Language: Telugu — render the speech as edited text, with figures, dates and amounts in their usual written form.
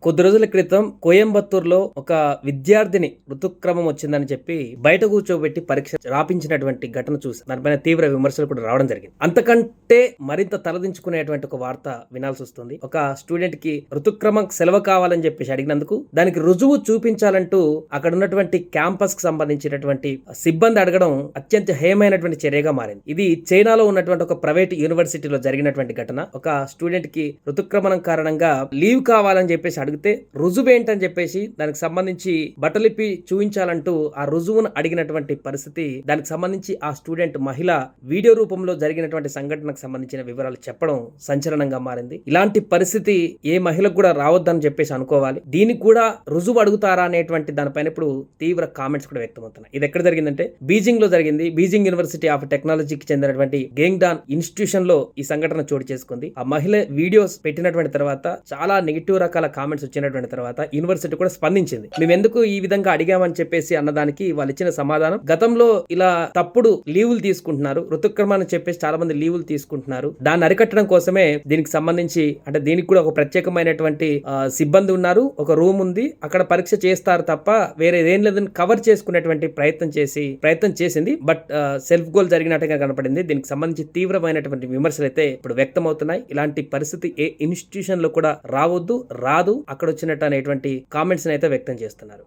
కొద్ది రోజుల క్రితం కోయంబత్తూరులో ఒక విద్యార్థిని ఋతుక్రమం వచ్చిందని చెప్పి బయట కూర్చోబెట్టి పరీక్ష రాపించినటువంటి ఘటన చూసి దానిపైన తీవ్ర విమర్శలు కూడా రావడం జరిగింది. అంతకంటే మరింత తలదించుకునేటువంటి ఒక వార్త వినాల్సి వస్తుంది. ఒక స్టూడెంట్ కి ఋతుక్రమం సెలవు కావాలని చెప్పేసి అడిగినందుకు దానికి రుజువు చూపించాలంటూ అక్కడ ఉన్నటువంటి క్యాంపస్ కి సంబంధించినటువంటి సిబ్బంది అడగడం అత్యంత హేయమైనటువంటి చర్యగా మారింది. ఇది చైనాలో ఉన్నటువంటి ఒక ప్రైవేట్ యూనివర్సిటీలో జరిగినటువంటి ఘటన. ఒక స్టూడెంట్ కి ఋతుక్రమణం కారణంగా లీవ్ కావాలని చెప్పేసి అడిగితే రుజువు ఏంటని చెప్పేసి దానికి సంబంధించి బట్టలిప్పి చూపించాలంటూ ఆ రుజువును అడిగినటువంటి పరిస్థితి. దానికి సంబంధించి ఆ స్టూడెంట్ మహిళ వీడియో రూపంలో జరిగినటువంటి సంఘటనకు సంబంధించిన వివరాలు చెప్పడం సంచలనంగా మారింది. ఇలాంటి పరిస్థితి ఏ మహిళకు కూడా రావద్దని చెప్పేసి అనుకోవాలి. దీనికి కూడా రుజువు అడుగుతారా అనేటువంటి దానిపైన ఇప్పుడు తీవ్ర కామెంట్స్ కూడా వ్యక్తమవుతున్నాయి. ఇది ఎక్కడ జరిగిందంటే బీజింగ్ లో జరిగింది. బీజింగ్ యూనివర్సిటీ ఆఫ్ టెక్నాలజీకి చెందినటువంటి గేంగ్డాన్ ఇన్స్టిట్యూషన్ లో ఈ సంఘటన చోటు చేసుకుంది. ఆ మహిళ వీడియోస్ పెట్టినటువంటి తర్వాత చాలా నెగిటివ్ రకాల కామెంట్స్ వచ్చినటువంటి తర్వాత యూనివర్సిటీ కూడా స్పందించింది. మేము ఎందుకు ఈ విధంగా అడిగామని చెప్పేసి అన్నదానికి వాళ్ళు ఇచ్చిన సమాధానం, గతంలో ఇలా తప్పుడు లీవులు తీసుకుంటున్నారు, ఋతుక్రమాన్ని చెప్పేసి చాలా మంది లీవులు తీసుకుంటున్నారు, దాన్ని అరికట్టడం కోసమే దీనికి సంబంధించి అంటే దీనికి కూడా ఒక ప్రత్యేకమైనటువంటి సిబ్బంది ఉన్నారు, ఒక రూమ్ ఉంది, అక్కడ పరీక్ష చేస్తారు తప్ప వేరే ఏం లేదని కవర్ చేసుకునేటువంటి ప్రయత్నం చేసింది. బట్ సెల్ఫ్ గోల్ జరిగినట్టుగా కనపడింది. దీనికి సంబంధించి తీవ్రమైనటువంటి విమర్శలు అయితే ఇప్పుడు వ్యక్తం అవుతున్నాయి. ఇలాంటి పరిస్థితి ఏ ఇన్స్టిట్యూషన్ లో కూడా రావద్దు, రాదు, అక్కడ వచ్చినట్టు అనేటువంటి కామెంట్స్ అయితే వ్యక్తం చేస్తున్నారు.